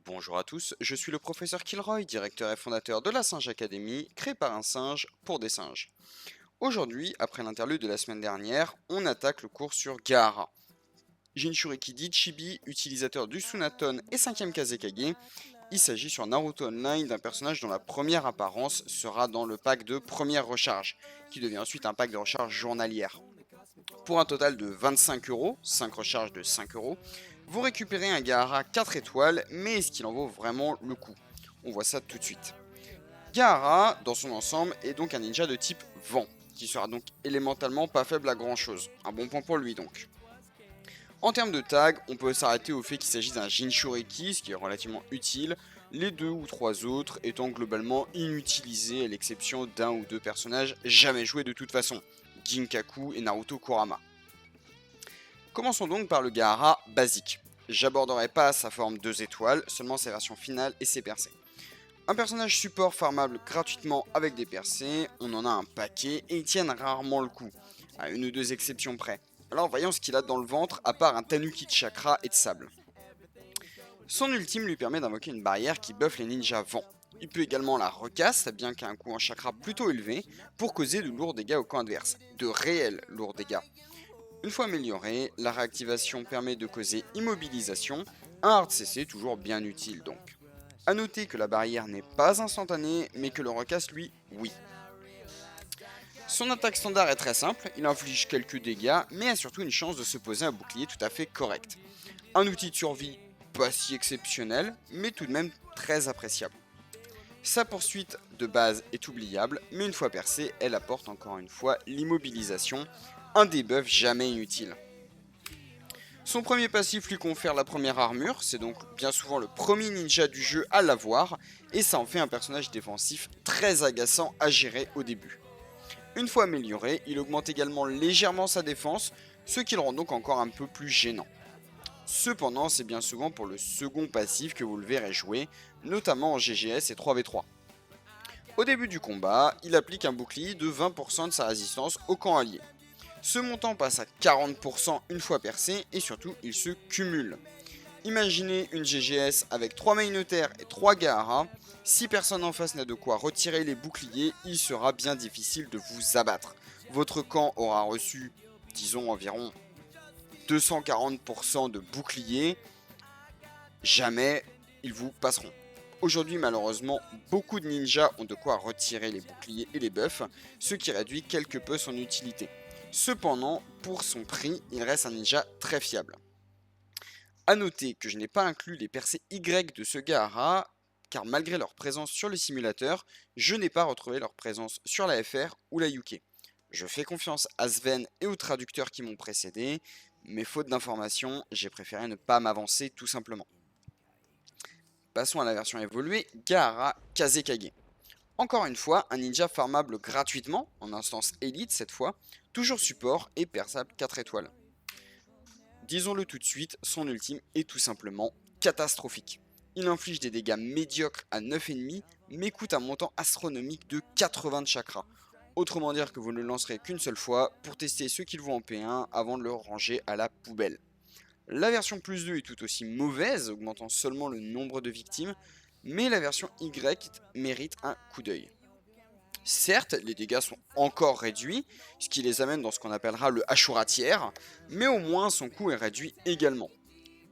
Bonjour à tous, je suis le professeur Kilroy, directeur et fondateur de la Singe Academy, créée par un singe pour des singes. Aujourd'hui, après l'interlude de la semaine dernière, on attaque le cours sur Gaara. Jinchuriki Dichibi, utilisateur du Sunaton et 5ème Kazekage, il s'agit sur Naruto Online d'un personnage dont la première apparence sera dans le pack de première recharge, qui devient ensuite un pack de recharge journalière. Pour un total de 25 euros, 5 recharges de 5 euros, vous récupérez un Gaara 4 étoiles, mais est-ce qu'il en vaut vraiment le coup? On voit ça tout de suite. Gaara, dans son ensemble, est donc un ninja de type vent, qui sera donc élémentalement pas faible à grand chose. Un bon point pour lui donc. En termes de tag, on peut s'arrêter au fait qu'il s'agit d'un Jinchuriki, ce qui est relativement utile, les deux ou trois autres étant globalement inutilisés à l'exception d'un ou deux personnages jamais joués de toute façon, Ginkaku et Naruto Kurama. Commençons donc par le Gaara basique. J'aborderai pas sa forme 2 étoiles, seulement ses versions finales et ses percées. Un personnage support farmable gratuitement avec des percées, on en a un paquet et ils tiennent rarement le coup, à une ou deux exceptions près. Alors voyons ce qu'il a dans le ventre à part un tanuki de chakra et de sable. Son ultime lui permet d'invoquer une barrière qui buff les ninjas vent. Il peut également la recasse, bien qu'à un coût en chakra plutôt élevé, pour causer de lourds dégâts au camp adverse. De réels lourds dégâts. Une fois améliorée, la réactivation permet de causer immobilisation, un hard CC toujours bien utile donc. A noter que la barrière n'est pas instantanée, mais que le recasse lui, oui. Son attaque standard est très simple, il inflige quelques dégâts, mais a surtout une chance de se poser un bouclier tout à fait correct. Un outil de survie pas si exceptionnel, mais tout de même très appréciable. Sa poursuite de base est oubliable, mais une fois percée, elle apporte encore une fois l'immobilisation, un debuff jamais inutile. Son premier passif lui confère la première armure, c'est donc bien souvent le premier ninja du jeu à l'avoir, et ça en fait un personnage défensif très agaçant à gérer au début. Une fois amélioré, il augmente également légèrement sa défense, ce qui le rend donc encore un peu plus gênant. Cependant, c'est bien souvent pour le second passif que vous le verrez jouer, notamment en GGS et 3v3. Au début du combat, il applique un bouclier de 20% de sa résistance au camp allié. Ce montant passe à 40% une fois percé et surtout il se cumule. Imaginez une GGS avec 3 Mainotaires et 3 Gaara. Si personne en face n'a de quoi retirer les boucliers, il sera bien difficile de vous abattre. Votre camp aura reçu, disons environ 240% de boucliers. Jamais ils vous passeront. Aujourd'hui malheureusement, beaucoup de ninjas ont de quoi retirer les boucliers et les buffs, ce qui réduit quelque peu son utilité. Cependant, pour son prix, il reste un ninja très fiable. A noter que je n'ai pas inclus les percées Y de ce Gaara, car malgré leur présence sur le simulateur, je n'ai pas retrouvé leur présence sur la FR ou la UK. Je fais confiance à Sven et aux traducteurs qui m'ont précédé, mais faute d'informations, j'ai préféré ne pas m'avancer tout simplement. Passons à la version évoluée, Gaara Kazekage. Encore une fois, un ninja farmable gratuitement, en instance élite cette fois, toujours support et perçable 4 étoiles. Disons-le tout de suite, son ultime est tout simplement catastrophique. Il inflige des dégâts médiocres à 9,5, mais coûte un montant astronomique de 80 de chakra. Autrement dire que vous ne le lancerez qu'une seule fois pour tester ce qu'il vaut en P1 avant de le ranger à la poubelle. La version plus 2 est tout aussi mauvaise, augmentant seulement le nombre de victimes, mais la version Y mérite un coup d'œil. Certes, les dégâts sont encore réduits, ce qui les amène dans ce qu'on appellera le Ashura tiers, mais au moins son coût est réduit également.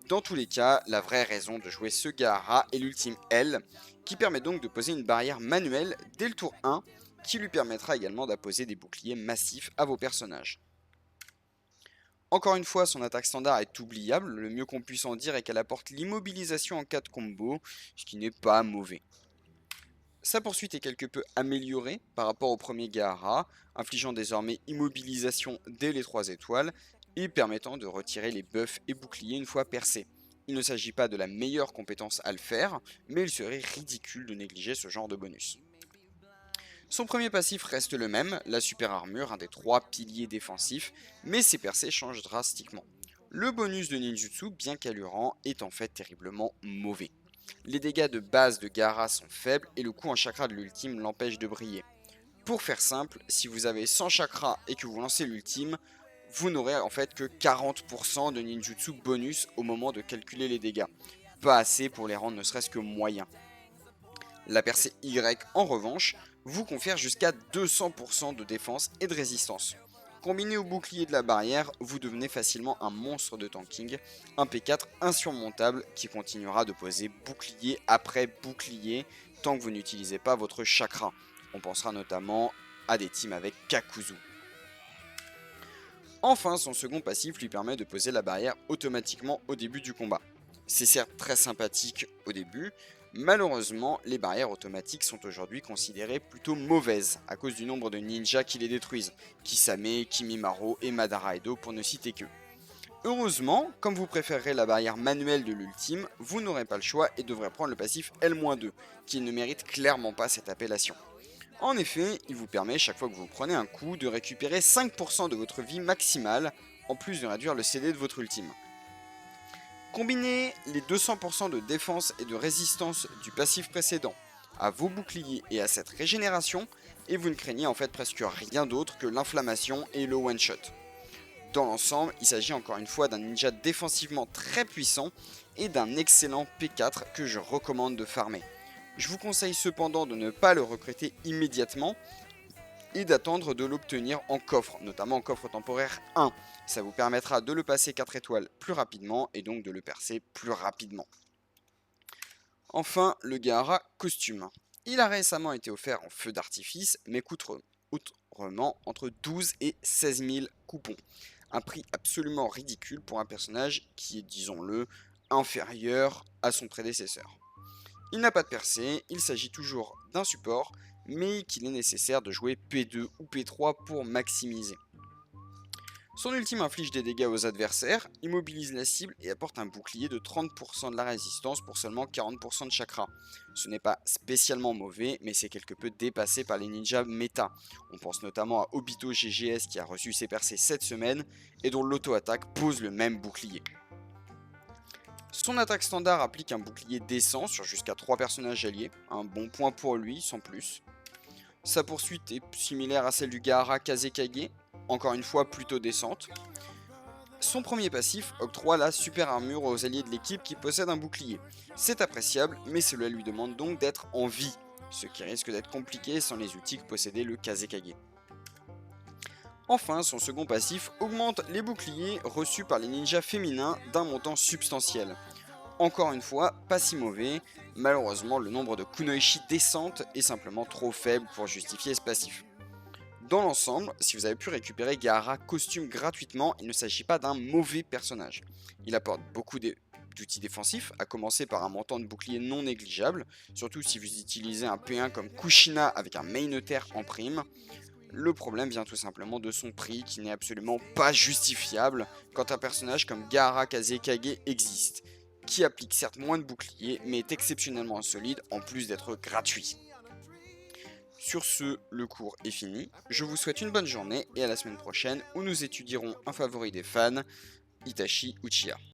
Dans tous les cas, la vraie raison de jouer ce Gaara est l'ultime L, qui permet donc de poser une barrière manuelle dès le tour 1, qui lui permettra également d'apposer des boucliers massifs à vos personnages. Encore une fois, son attaque standard est oubliable, le mieux qu'on puisse en dire est qu'elle apporte l'immobilisation en cas de combo, ce qui n'est pas mauvais. Sa poursuite est quelque peu améliorée par rapport au premier Gaara, infligeant désormais immobilisation dès les 3 étoiles et permettant de retirer les buffs et boucliers une fois percés. Il ne s'agit pas de la meilleure compétence à le faire, mais il serait ridicule de négliger ce genre de bonus. Son premier passif reste le même, la super armure, un des 3 piliers défensifs, mais ses percées changent drastiquement. Le bonus de ninjutsu, bien qu'allurant, est en fait terriblement mauvais. Les dégâts de base de Gaara sont faibles et le coup en chakra de l'ultime l'empêche de briller. Pour faire simple, si vous avez 100 chakras et que vous lancez l'ultime, vous n'aurez en fait que 40% de ninjutsu bonus au moment de calculer les dégâts. pas assez pour les rendre ne serait-ce que moyens. La percée Y, en revanche, vous confère jusqu'à 200% de défense et de résistance. Combiné au bouclier de la barrière, vous devenez facilement un monstre de tanking, un P4 insurmontable qui continuera de poser bouclier après bouclier tant que vous n'utilisez pas votre chakra. On pensera notamment à des teams avec Kakuzu. Enfin, son second passif lui permet de poser la barrière automatiquement au début du combat. C'est certes très sympathique au début, malheureusement les barrières automatiques sont aujourd'hui considérées plutôt mauvaises à cause du nombre de ninjas qui les détruisent, Kisame, Kimimaro et Madara Edo pour ne citer que. Heureusement, comme vous préférez la barrière manuelle de l'ultime, vous n'aurez pas le choix et devrez prendre le passif L-2, qui ne mérite clairement pas cette appellation. En effet, il vous permet chaque fois que vous prenez un coup de récupérer 5% de votre vie maximale, en plus de réduire le CD de votre ultime. Combinez les 200% de défense et de résistance du passif précédent à vos boucliers et à cette régénération, et vous ne craignez en fait presque rien d'autre que l'inflammation et le one-shot. Dans l'ensemble, il s'agit encore une fois d'un ninja défensivement très puissant et d'un excellent P4 que je recommande de farmer. Je vous conseille cependant de ne pas le recruter immédiatement et d'attendre de l'obtenir en coffre, notamment en coffre temporaire 1. Ça vous permettra de le passer 4 étoiles plus rapidement et donc de le percer plus rapidement. Enfin, le Gaara costume. Il a récemment été offert en feu d'artifice, mais coûte autrement entre 12 et 16 000 coupons. Un prix absolument ridicule pour un personnage qui est, disons-le, inférieur à son prédécesseur. Il n'a pas de percée, il s'agit toujours d'un support, mais qu'il est nécessaire de jouer P2 ou P3 pour maximiser. Son ultime inflige des dégâts aux adversaires, immobilise la cible et apporte un bouclier de 30% de la résistance pour seulement 40% de chakra. Ce n'est pas spécialement mauvais, mais c'est quelque peu dépassé par les ninjas méta. On pense notamment à Obito GGS qui a reçu ses percées cette semaine et dont l'auto-attaque pose le même bouclier. Son attaque standard applique un bouclier décent sur jusqu'à 3 personnages alliés, un bon point pour lui sans plus. Sa poursuite est similaire à celle du Gaara Kazekage, encore une fois plutôt décente. Son premier passif octroie la super armure aux alliés de l'équipe qui possèdent un bouclier. C'est appréciable, mais cela lui demande donc d'être en vie, ce qui risque d'être compliqué sans les outils que possédait le Kazekage. Enfin, son second passif augmente les boucliers reçus par les ninjas féminins d'un montant substantiel. Encore une fois, pas si mauvais, malheureusement le nombre de kunoichi décentes est simplement trop faible pour justifier ce passif. Dans l'ensemble, si vous avez pu récupérer Gaara costume gratuitement, il ne s'agit pas d'un mauvais personnage. Il apporte beaucoup d'outils défensifs, à commencer par un montant de bouclier non négligeable, surtout si vous utilisez un P1 comme Kushina avec un main Ether en prime. Le problème vient tout simplement de son prix qui n'est absolument pas justifiable quand un personnage comme Gaara Kazekage existe, qui applique certes moins de boucliers mais est exceptionnellement solide en plus d'être gratuit. Sur ce, le cours est fini, je vous souhaite une bonne journée et à la semaine prochaine où nous étudierons un favori des fans, Itachi Uchiha.